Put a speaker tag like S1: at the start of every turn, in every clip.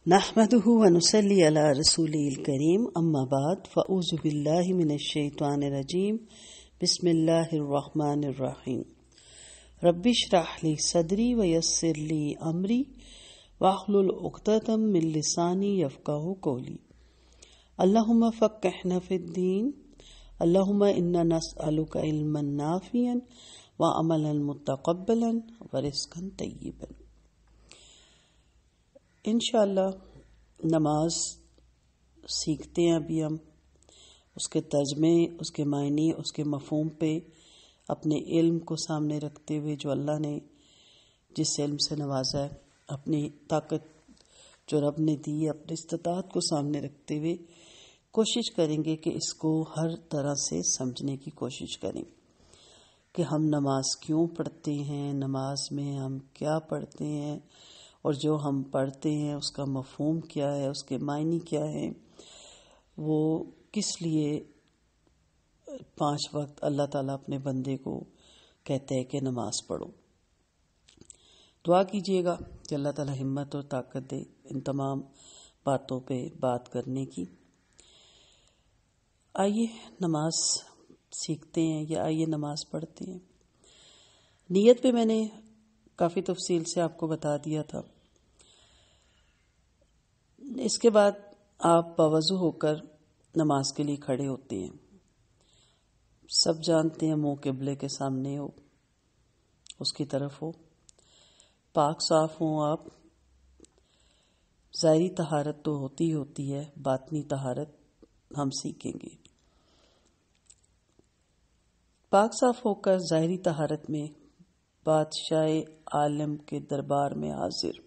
S1: نحمده ونصلي على رسوله الكريم اما بعد فاعوذ بالله من الشيطان الرجيم بسم الله الرحمن الرحيم رب اشرح لي صدري ويسر لي امري واحلل عقدة من لساني يفقهوا قولي اللهم فقهنا في الدين اللهم انا نسألك علما نافعا وعملا متقبلا ورزقا طيبا۔ انشاءاللہ نماز سیکھتے ہیں ابھی ہم، اس کے ترجمے، اس کے معنی، اس کے مفہوم پہ اپنے علم کو سامنے رکھتے ہوئے جو اللہ نے جس علم سے نوازا ہے، اپنی طاقت جو رب نے دی ہے، اپنی استطاعت کو سامنے رکھتے ہوئے کوشش کریں گے کہ اس کو ہر طرح سے سمجھنے کی کوشش کریں کہ ہم نماز کیوں پڑھتے ہیں، نماز میں ہم کیا پڑھتے ہیں، اور جو ہم پڑھتے ہیں اس کا مفہوم کیا ہے، اس کے معنی کیا ہیں، وہ کس لیے 5 وقت اللہ تعالیٰ اپنے بندے کو کہتے ہیں کہ نماز پڑھو۔ دعا کیجیے گا کہ اللہ تعالیٰ ہمت اور طاقت دے ان تمام باتوں پہ بات کرنے کی۔ آئیے نماز سیکھتے ہیں یا آئیے نماز پڑھتے ہیں۔ نیت پہ میں نے کافی تفصیل سے آپ کو بتا دیا تھا۔ اس کے بعد آپ باوضو ہو کر نماز کے لیے کھڑے ہوتے ہیں۔ سب جانتے ہیں منہ قبلے کے سامنے ہو، اس کی طرف ہو، پاک صاف ہوں آپ۔ ظاہری طہارت تو ہوتی ہے، باطنی طہارت ہم سیکھیں گے۔ پاک صاف ہو کر ظاہری طہارت میں بادشاہ عالم کے دربار میں حاضر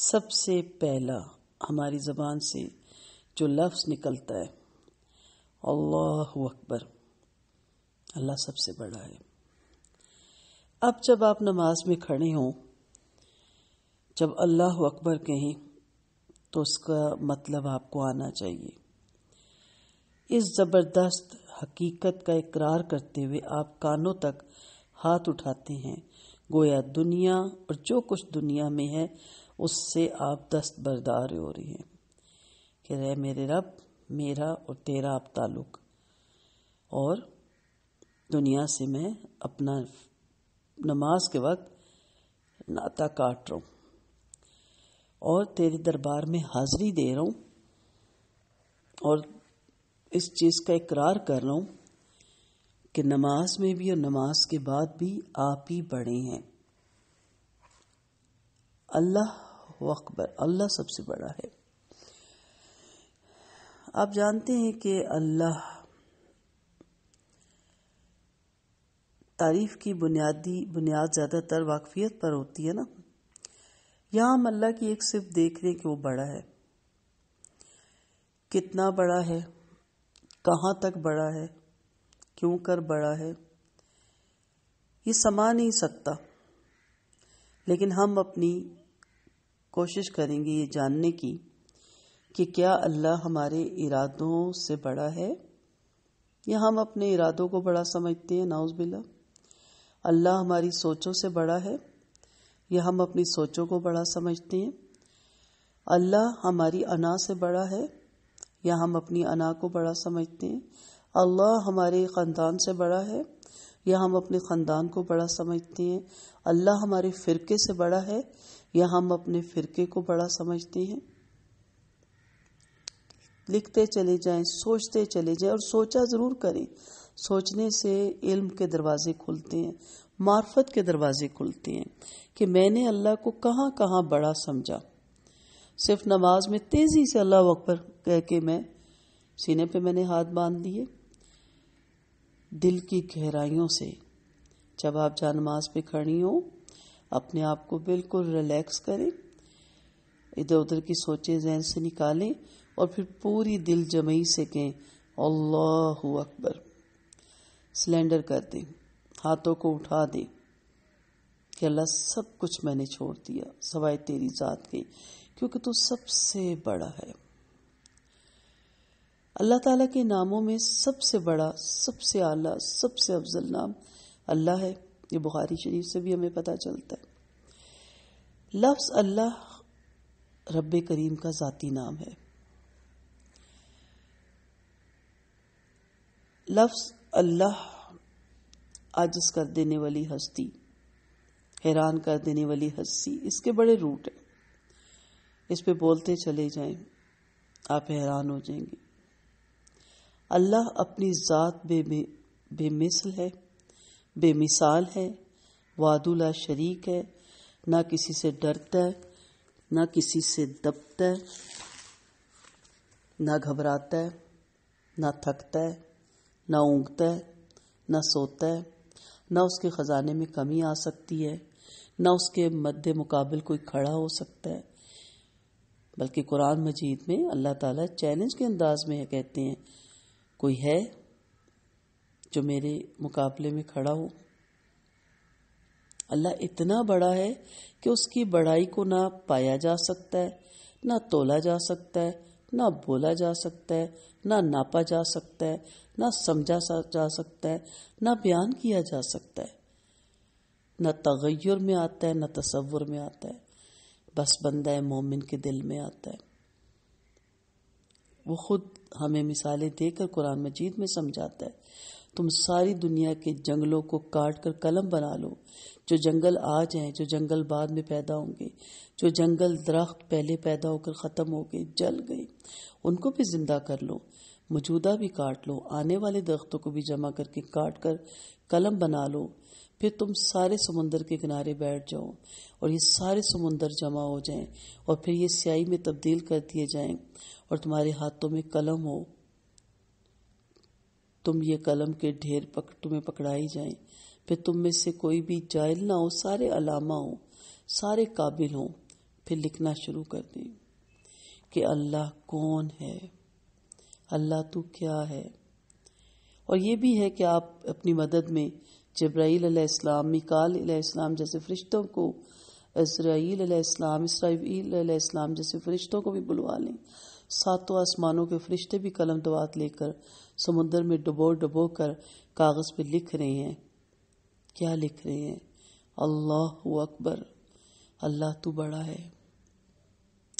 S1: سب سے پہلا ہماری زبان سے جو لفظ نکلتا ہے اللہ اکبر، اللہ سب سے بڑا ہے۔ اب جب آپ نماز میں کھڑے ہوں، جب اللہ اکبر کہیں تو اس کا مطلب آپ کو آنا چاہیے۔ اس زبردست حقیقت کا اقرار کرتے ہوئے آپ کانوں تک ہاتھ اٹھاتے ہیں، گویا دنیا اور جو کچھ دنیا میں ہے اس سے آپ دستبردار ہو رہی ہیں کہ رے میرے رب، میرا اور تیرا اب تعلق، اور دنیا سے میں اپنا نماز کے وقت ناطا کاٹ رہا ہوں اور تیرے دربار میں حاضری دے رہا ہوں، اور اس چیز کا اقرار کر رہا ہوں کہ نماز میں بھی اور نماز کے بعد بھی آپ ہی بڑے ہیں۔ اللہ اکبر، اللہ سب سے بڑا ہے۔ آپ جانتے ہیں کہ اللہ تعریف کی بنیاد زیادہ تر واقفیت پر ہوتی ہے نا۔ یہاں ہم اللہ کی ایک صرف دیکھ رہے ہیں کہ وہ بڑا ہے۔ کتنا بڑا ہے، کہاں تک بڑا ہے، کیوں کر بڑا ہے، یہ سما نہیں سکتا، لیکن ہم اپنی کوشش کریں گے یہ جاننے کی کہ کیا اللہ ہمارے ارادوں سے بڑا ہے یا ہم اپنے ارادوں کو بڑا سمجھتے ہیں، نعوذ باللہ۔ اللہ ہماری سوچوں سے بڑا ہے یا ہم اپنی سوچوں کو بڑا سمجھتے ہیں۔ اللہ ہماری انا سے بڑا ہے یا ہم اپنی انا کو بڑا سمجھتے ہیں۔ اللہ ہمارے خاندان سے بڑا ہے یا ہم اپنے خاندان کو بڑا سمجھتے ہیں۔ اللہ ہمارے فرقے سے بڑا ہے یا ہم اپنے فرقے کو بڑا سمجھتے ہیں۔ لکھتے چلے جائیں، سوچتے چلے جائیں، اور سوچا ضرور کریں۔ سوچنے سے علم کے دروازے کھلتے ہیں، معرفت کے دروازے کھلتے ہیں کہ میں نے اللہ کو کہاں کہاں بڑا سمجھا۔ صرف نماز میں تیزی سے اللہ اکبر کہہ کے میں سینے پہ میں نے ہاتھ باندھ دیے۔ دل کی گہرائیوں سے جب آپ جا نماز پہ کھڑی ہوں، اپنے آپ کو بالکل ریلیکس کریں، ادھر ادھر کی سوچیں ذہن سے نکالیں، اور پھر پوری دل جمعی سے کہیں اللہ اکبر، سلینڈر کر دیں، ہاتھوں کو اٹھا دیں کہ اللہ سب کچھ میں نے چھوڑ دیا سوائے تیری ذات کے، کیونکہ تو سب سے بڑا ہے۔ اللہ تعالیٰ کے ناموں میں سب سے بڑا، سب سے اعلیٰ، سب سے افضل نام اللہ ہے۔ یہ بخاری شریف سے بھی ہمیں پتہ چلتا ہے۔ لفظ اللہ رب کریم کا ذاتی نام ہے۔ لفظ اللہ عاجز کر دینے والی ہستی، حیران کر دینے والی ہستی، اس کے بڑے روٹ ہیں۔ اس پہ بولتے چلے جائیں آپ حیران ہو جائیں گے۔ اللہ اپنی ذات بے مثل ہے، بے مثال ہے، وحدہ لا شریک ہے، نہ کسی سے ڈرتا ہے، نہ کسی سے دبتا ہے، نہ گھبراتا ہے، نہ تھکتا ہے، نہ اونگتا ہے، نہ سوتا ہے، نہ اس کے خزانے میں کمی آ سکتی ہے، نہ اس کے مد مقابل کوئی کھڑا ہو سکتا ہے۔ بلکہ قرآن مجید میں اللہ تعالیٰ چیلنج کے انداز میں کہتے ہیں، کوئی ہے جو میرے مقابلے میں کھڑا ہو؟ اللہ اتنا بڑا ہے کہ اس کی بڑائی کو نہ پایا جا سکتا ہے، نہ تولا جا سکتا ہے، نہ بولا جا سکتا ہے، نہ ناپا جا سکتا ہے، نہ سمجھا جا سکتا ہے، نہ بیان کیا جا سکتا ہے، نہ تغیر میں آتا ہے، نہ تصور میں آتا ہے، بس بندہ مومن کے دل میں آتا ہے۔ وہ خود ہمیں مثالیں دے کر قرآن مجید میں سمجھاتا ہے، تم ساری دنیا کے جنگلوں کو کاٹ کر قلم بنا لو، جو جنگل آج ہیں، جو جنگل بعد میں پیدا ہوں گے، جو جنگل درخت پہلے پیدا ہو کر ختم ہو گئے، جل گئے، ان کو بھی زندہ کر لو، موجودہ بھی کاٹ لو، آنے والے درختوں کو بھی جمع کر کے کاٹ کر قلم بنا لو، پھر تم سارے سمندر کے کنارے بیٹھ جاؤ اور یہ سارے سمندر جمع ہو جائیں اور پھر یہ سیاہی میں تبدیل کر دیے جائیں اور تمہارے ہاتھوں میں قلم ہو، تم یہ قلم کے ڈھیر تمہیں پکڑائی جائیں، پھر تم میں سے کوئی بھی جاہل نہ ہو، سارے علامہ ہوں، سارے قابل ہوں، پھر لکھنا شروع کر دیں کہ اللہ کون ہے، اللہ تو کیا ہے۔ اور یہ بھی ہے کہ آپ اپنی مدد میں جبرائیل علیہ السلام، میکال علیہ السلام جیسے فرشتوں کو، اسرائیل علیہ السلام جیسے فرشتوں کو بھی بلوا لیں۔ ساتوں آسمانوں کے فرشتے بھی قلم دوات لے کر سمندر میں ڈبو کر کاغذ پہ لکھ رہے ہیں۔ کیا لکھ رہے ہیں؟ اللہ اکبر، اللہ تو بڑا ہے،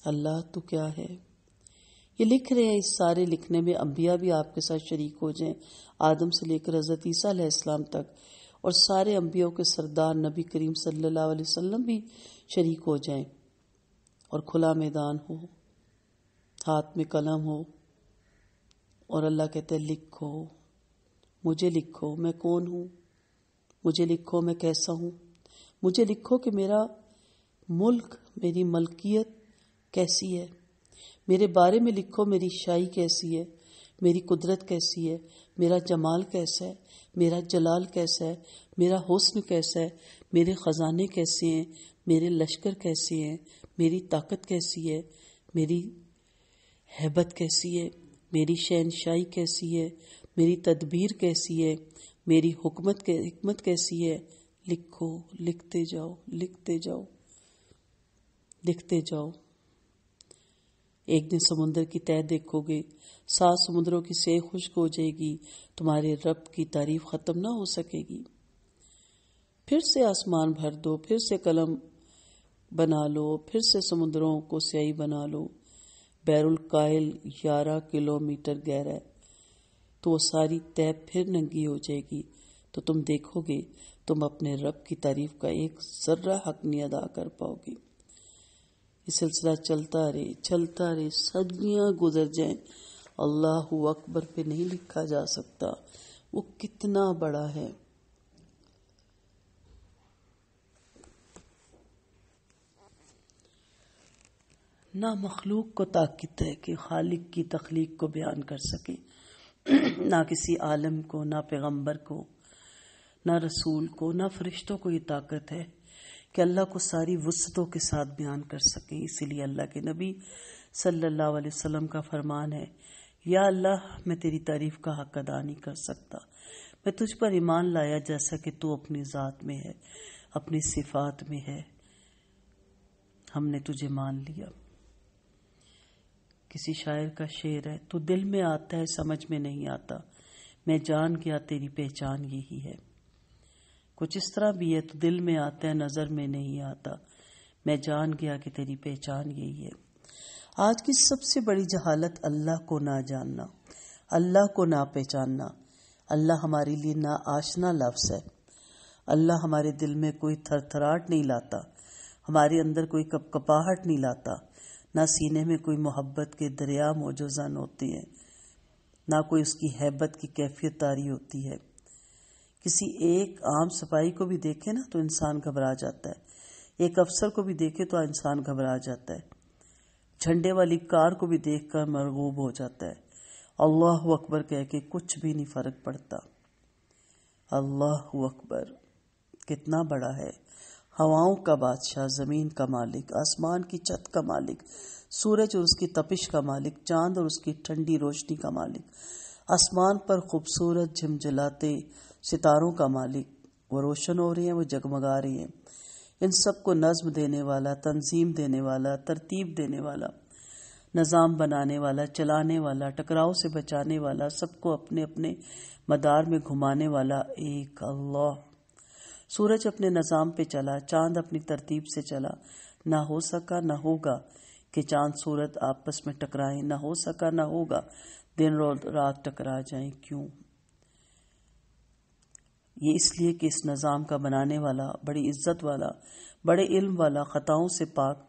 S1: اللہ تو کیا ہے۔ یہ لکھ رہے ہیں، اس سارے لکھنے میں انبیاء بھی آپ کے ساتھ شریک ہو جائیں، آدم سے لے کر حضرت عیسیٰ علیہ السلام تک، اور سارے انبیاء کے سردار نبی کریم صلی اللہ علیہ وسلم بھی شریک ہو جائیں، اور کھلا میدان ہو، ہاتھ میں قلم ہو، اور اللہ کہتے ہیں لکھو، مجھے لکھو میں کون ہوں، مجھے لکھو میں کیسا ہوں، مجھے لکھو کہ میرا ملک، میری ملکیت کیسی ہے، میرے بارے میں لکھو، میری شاہی کیسی ہے، میری قدرت کیسی ہے، میرا جمال کیسا ہے، میرا جلال کیسا ہے، میرا حسن کیسا ہے، میرے خزانے کیسے ہیں، میرے لشکر کیسے ہیں، میری طاقت کیسی ہے، میری ہیبت کیسی ہے، میری شہنشاہی کیسی ہے، میری تدبیر کیسی ہے، میری حکمت کیسی ہے۔ لکھو، لکھتے جاؤ، لکھتے جاؤ، لکھتے جاؤ۔ ایک دن سمندر کی تہہ دیکھو گے، 7 سمندروں کی سہ خشک ہو جائے گی، تمہارے رب کی تعریف ختم نہ ہو سکے گی۔ پھر سے آسمان بھر دو، پھر سے قلم بنا لو، پھر سے سمندروں کو سیاہی بنا لو۔ بحر الکاہل 11 کلومیٹر گہرا ہے، تو وہ ساری تہہ پھر ننگی ہو جائے گی، تو تم دیکھو گے تم اپنے رب کی تعریف کا ایک ذرہ حق نہیں ادا کر پاؤ گے۔ یہ سلسلہ چلتا رہے، صدیاں گزر جائیں، اللہ اکبر پہ نہیں لکھا جا سکتا وہ کتنا بڑا ہے۔ نہ مخلوق کو طاقت ہے کہ خالق کی تخلیق کو بیان کر سکے، نہ کسی عالم کو، نہ پیغمبر کو، نہ رسول کو، نہ فرشتوں کو یہ طاقت ہے کہ اللہ کو ساری وسعتوں کے ساتھ بیان کر سکیں۔ اسی لیے اللہ کے نبی صلی اللہ علیہ وسلم کا فرمان ہے، یا اللہ میں تیری تعریف کا حق ادا نہیں کر سکتا، میں تجھ پر ایمان لایا جیسا کہ تو اپنی ذات میں ہے، اپنی صفات میں ہے، ہم نے تجھے مان لیا۔ کسی شاعر کا شعر ہے، تو دل میں آتا ہے سمجھ میں نہیں آتا، میں جان گیا تیری پہچان یہی ہے۔ کچھ اس طرح بھی ہے، تو دل میں آتا ہے نظر میں نہیں آتا، میں جان گیا کہ تیری پہچان یہی ہے۔ آج کی سب سے بڑی جہالت اللہ کو نہ جاننا، اللہ کو نہ پہچاننا۔ اللہ ہمارے لیے نا آشنا لفظ ہے۔ اللہ ہمارے دل میں کوئی تھر تھراہٹ نہیں لاتا، ہمارے اندر کوئی کپ کپاہٹ نہیں لاتا، نہ سینے میں کوئی محبت کے دریا موجزن ہوتے ہیں، نہ کوئی اس کی ہیبت کی کیفیت طاری ہوتی ہے۔ کسی ایک عام سپاہی کو بھی دیکھے نا تو انسان گھبرا جاتا ہے، ایک افسر کو بھی دیکھے تو انسان گھبرا جاتا ہے، جھنڈے والی کار کو بھی دیکھ کر مرغوب ہو جاتا ہے۔ اللہ اکبر کہہ کے کچھ بھی نہیں فرق پڑتا۔ اللہ اکبر کتنا بڑا ہے، ہواؤں کا بادشاہ، زمین کا مالک، آسمان کی چھت کا مالک، سورج اور اس کی تپش کا مالک، چاند اور اس کی ٹھنڈی روشنی کا مالک، آسمان پر خوبصورت جھمجھلاتے ستاروں کا مالک۔ وہ روشن ہو رہے ہیں، وہ جگمگا رہے ہیں۔ ان سب کو نظم دینے والا، تنظیم دینے والا، ترتیب دینے والا، نظام بنانے والا، چلانے والا، ٹکراؤ سے بچانے والا، سب کو اپنے اپنے مدار میں گھمانے والا ایک اللہ۔ سورج اپنے نظام پہ چلا، چاند اپنی ترتیب سے چلا، نہ ہو سکا نہ ہوگا کہ چاند سورج آپس میں ٹکرائیں، نہ ہو سکا نہ ہوگا دن رات ٹکرا جائیں۔ کیوں؟ یہ اس لیے کہ اس نظام کا بنانے والا بڑی عزت والا، بڑے علم والا، خطاؤں سے پاک،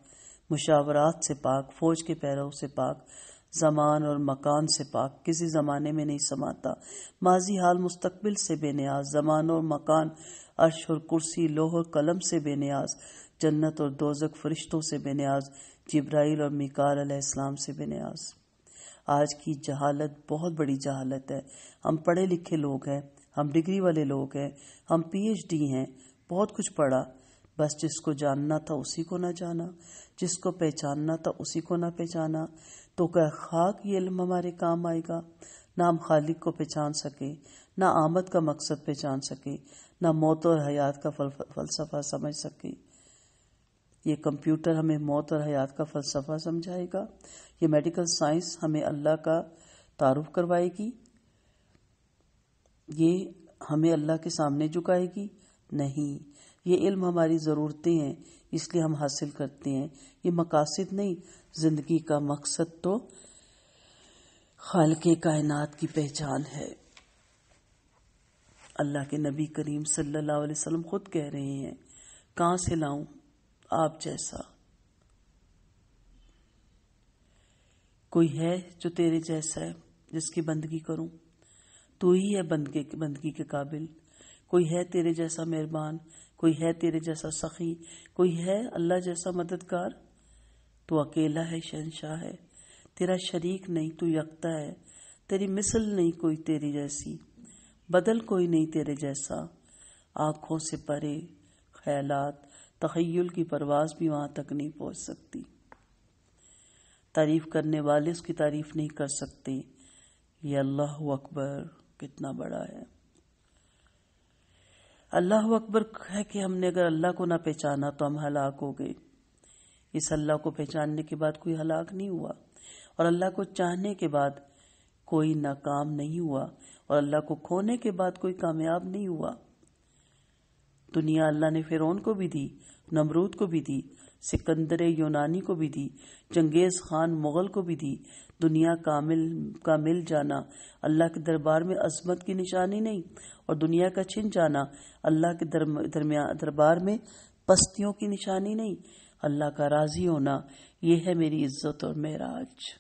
S1: مشاورات سے پاک، فوج کے پیروں سے پاک، زمان اور مکان سے پاک، کسی زمانے میں نہیں سماتا، ماضی حال مستقبل سے بے نیاز، زمان اور مکان، عرش اور کرسی، لوح اور قلم سے بے نیاز، جنت اور دوزخ فرشتوں سے بے نیاز، جبرائیل اور میکائیل علیہ السلام سے بے نیاز۔ آج کی جہالت بہت بڑی جہالت ہے۔ ہم پڑھے لکھے لوگ ہیں، ہم ڈگری والے لوگ ہیں، ہم پی ایچ ڈی ہیں، بہت کچھ پڑھا، بس جس کو جاننا تھا اسی کو نہ جانا، جس کو پہچاننا تھا اسی کو نہ پہچانا۔ تو کیا خاک یہ علم ہمارے کام آئے گا؟ نہ ہم خالق کو پہچان سکے، نہ آمد کا مقصد پہچان سکے، نہ موت اور حیات کا فلسفہ سمجھ سکے۔ یہ کمپیوٹر ہمیں موت اور حیات کا فلسفہ سمجھائے گا؟ یہ میڈیکل سائنس ہمیں اللہ کا تعارف کروائے گی؟ یہ ہمیں اللہ کے سامنے جھکائے گی؟ نہیں، یہ علم ہماری ضرورتیں ہیں، اس لیے ہم حاصل کرتے ہیں۔ یہ مقاصد نہیں، زندگی کا مقصد تو خالق کائنات کی پہچان ہے۔ اللہ کے نبی کریم صلی اللہ علیہ وسلم خود کہہ رہے ہیں، کہاں سے لاؤں آپ جیسا؟ کوئی ہے جو تیرے جیسا ہے جس کی بندگی کروں؟ تو ہی ہے بندگی کے قابل۔ کوئی ہے تیرے جیسا مہربان؟ کوئی ہے تیرے جیسا سخی؟ کوئی ہے اللہ جیسا مددگار؟ تو اکیلا ہے، شہنشاہ ہے، تیرا شریک نہیں، تو یکتا ہے، تیری مثل نہیں کوئی تیری جیسی، بدل کوئی نہیں تیرے جیسا۔ آنکھوں سے پرے خیالات، تخیل کی پرواز بھی وہاں تک نہیں پہنچ سکتی۔ تعریف کرنے والے اس کی تعریف نہیں کر سکتے۔ یہ اللہ اکبر کتنا بڑا ہے۔ اللہ اکبر ہے کہ ہم نے اگر اللہ کو نہ پہچانا تو ہم ہلاک ہو گئے۔ اس اللہ کو پہچاننے کے بعد کوئی ہلاک نہیں ہوا، اور اللہ کو چاہنے کے بعد کوئی ناکام نہیں ہوا، اور اللہ کو کھونے کے بعد کوئی کامیاب نہیں ہوا۔ دنیا اللہ نے فرعون کو بھی دی، نمرود کو بھی دی، سکندر یونانی کو بھی دی، چنگیز خان مغل کو بھی دی۔ دنیا کا مل جانا اللہ کے دربار میں عظمت کی نشانی نہیں، اور دنیا کا چھن جانا اللہ کے دربار میں پستیوں کی نشانی نہیں۔ اللہ کا راضی ہونا یہ ہے میری عزت اور معراج،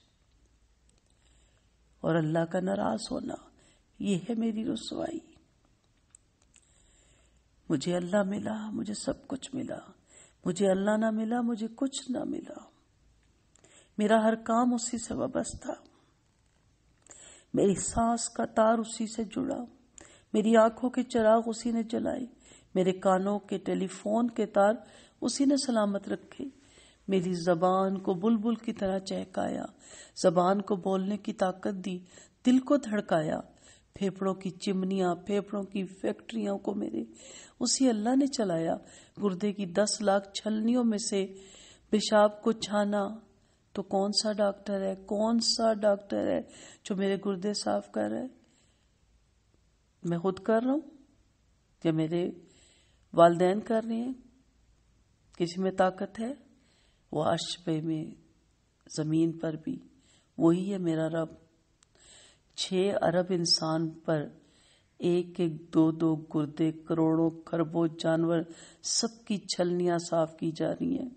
S1: اور اللہ کا ناراض ہونا یہ ہے میری رسوائی۔ مجھے اللہ ملا، مجھے سب کچھ ملا، مجھے اللہ نہ ملا، مجھے کچھ نہ ملا۔ میرا ہر کام اسی سے وابستہ، میری سانس کا تار اسی سے جڑا، میری آنکھوں کے چراغ اسی نے جلائے، میرے کانوں کے ٹیلی فون کے تار اسی نے سلامت رکھے، میری زبان کو بلبل کی طرح چہکایا، زبان کو بولنے کی طاقت دی، دل کو دھڑکایا، پھیپھڑوں کی چمنیاں، پھیپھڑوں کی فیکٹریوں کو میرے اسی اللہ نے چلایا۔ گردے کی 10 لاکھ چھلنیوں میں سے پیشاب کو چھانا تو کون سا ڈاکٹر ہے جو میرے گردے صاف کر رہا ہے؟ میں خود کر رہا ہوں یا میرے والدین کر رہے ہیں؟ کسی میں طاقت ہے؟ وہ عرش پہ میں زمین پر بھی وہی ہے میرا رب. 6 ارب انسان پر 1-2 گردے، کروڑوں خربوں جانور، سب کی چھلنیاں صاف کی جا رہی ہیں.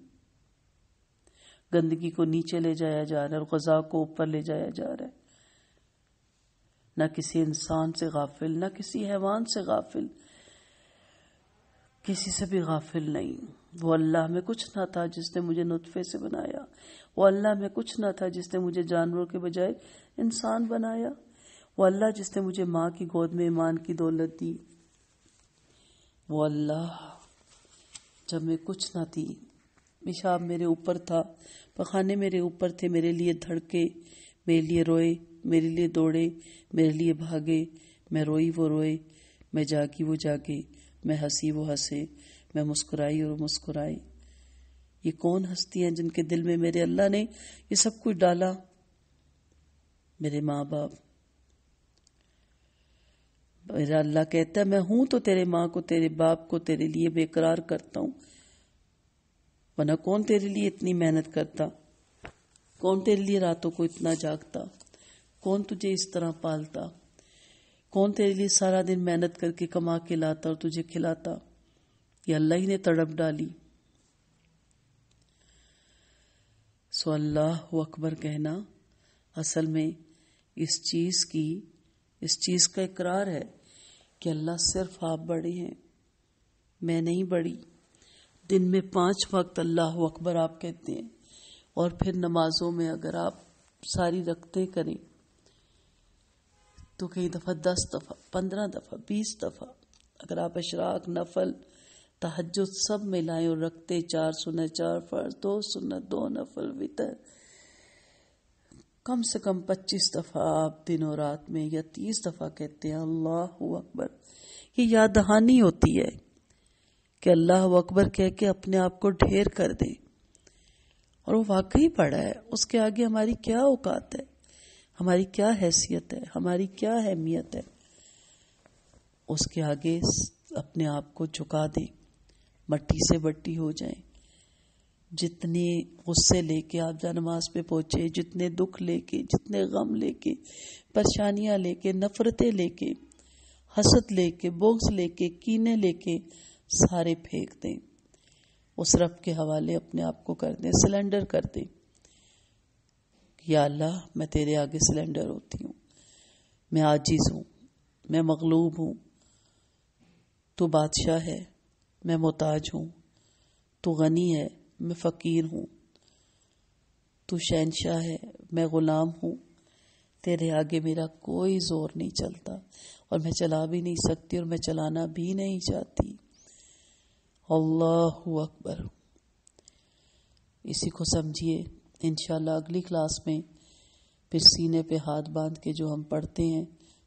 S1: گندگی کو نیچے لے جایا جا رہا ہے اور غذا کو اوپر لے جایا جا رہا ہے. نہ کسی انسان سے غافل، نہ کسی حیوان سے غافل، کسی سے بھی غافل نہیں. وہ اللہ میں کچھ نہ تھا جس نے مجھے نطفے سے بنایا. وہ اللہ میں کچھ نہ تھا جس نے مجھے جانوروں کے بجائے انسان بنایا. وہ اللہ جس نے مجھے ماں کی گود میں ایمان کی دولت دی. وہ اللہ جب میں کچھ نہ تھی، پیشاب میرے اوپر تھا، پخانے میرے اوپر تھے، میرے لیے دھڑکے، میرے لیے روئے، میرے لیے دوڑے، میرے لیے بھاگے. میں روئی وہ روئے، میں جاگی وہ جاگے، میں ہنسی وہ ہنسے، میں مسکرائی اور مسکرائی. یہ کون ہستی ہیں جن کے دل میں میرے اللہ نے یہ سب کچھ ڈالا؟ میرے ماں باپ. میرا اللہ کہتا ہے میں ہوں تو تیرے ماں کو، تیرے باپ کو تیرے لیے بے قرار کرتا ہوں، ورنہ کون تیرے لیے اتنی محنت کرتا؟ کون تیرے لیے راتوں کو اتنا جاگتا؟ کون تجھے اس طرح پالتا؟ کون تیرے لیے سارا دن محنت کر کے کما کے لاتا اور تجھے کھلاتا؟ یہ اللہ ہی نے تڑپ ڈالی. سو اللہ اکبر کہنا اصل میں اس چیز کا اقرار ہے کہ اللہ صرف آپ بڑے ہیں، میں نہیں بڑی. دن میں 5 وقت اللہ اکبر آپ کہتے ہیں، اور پھر نمازوں میں اگر آپ ساری رکعتیں کریں تو کئی دفعہ 10 دفعہ، 15 دفعہ، 20 دفعہ. اگر آپ اشراق، نفل، تہجد سب ملائیں اور رکھتے 4 سنت، 4 فرض، 2 سنت، 2 نفل، وتر، کم سے کم 25 دفعہ آپ دن اور رات میں یا 30 دفعہ کہتے ہیں اللہ اکبر. یہ یاد دہانی ہوتی ہے کہ اللہ اکبر کہہ کے اپنے آپ کو ڈھیر کر دیں. اور وہ واقعی بڑا ہے. اس کے آگے ہماری کیا اوقات ہے، ہماری کیا حیثیت ہے، ہماری کیا اہمیت ہے. اس کے آگے اپنے آپ کو جھکا دیں، مٹی سے بٹی ہو جائیں. جتنے غصے لے کے آپ جا نماز پہ پہنچے، جتنے دکھ لے کے، جتنے غم لے کے، پریشانیاں لے کے، نفرتیں لے کے، حسد لے کے، بغض لے کے، کینے لے کے، سارے پھینک دیں. اس رب کے حوالے اپنے آپ کو کر دیں، سلنڈر کر دیں. یا اللہ میں تیرے آگے سلنڈر ہوتی ہوں، میں عاجز ہوں، میں مغلوب ہوں. تو بادشاہ ہے، میں محتاج ہوں. تو غنی ہے، میں فقیر ہوں. تو شہنشاہ ہے، میں غلام ہوں. تیرے آگے میرا کوئی زور نہیں چلتا، اور میں چلا بھی نہیں سکتی، اور میں چلانا بھی نہیں چاہتی. اللہ اکبر. اسی کو سمجھیے. انشاءاللہ اگلی کلاس میں پھر سینے پہ ہاتھ باندھ کے جو ہم پڑھتے ہیں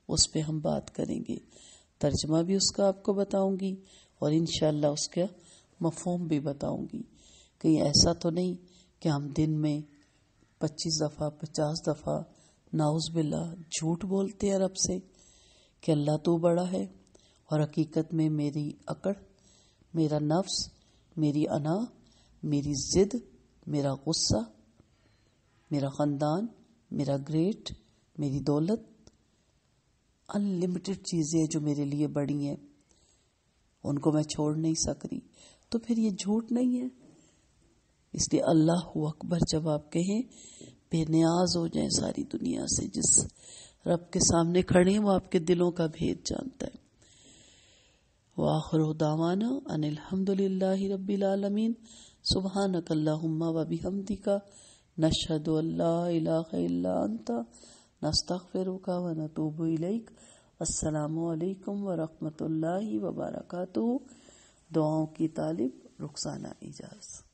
S1: اس پہ ہم بات کریں گے. ترجمہ بھی اس کا آپ کو بتاؤں گی، اور انشاءاللہ اس کا مفہوم بھی بتاؤں گی. کہیں ایسا تو نہیں کہ ہم دن میں 25 دفعہ 50 دفعہ نعوذ باللہ جھوٹ بولتے ہیں رب سے کہ اللہ تو بڑا ہے، اور حقیقت میں میری اکڑ، میرا نفس، میری انا، میری ضد، میرا غصہ، میرا خاندان، میرا گریٹ، میری دولت، ان لمیٹڈ چیزیں جو میرے لیے بڑی ہیں، ان کو میں چھوڑ نہیں سکتی. تو پھر یہ جھوٹ نہیں ہے. اس لیے اللہ اکبر جب آپ کہیں، بے نیاز ہو جائیں ساری دنیا سے. جس رب کے سامنے کھڑے ہیں وہ آپ کے دلوں کا بھید جانتا ہے. وآخر دعوانا ان الحمد للہ رب العالمین. سبحانک اللہم و بحمدک، نشہد ان لا الہ الا انت، نستغفرک و نتوب الیک. السلام علیکم ورحمۃ اللہ وبرکاتہ. دعاؤں کی طالب رخسانہ اجاز.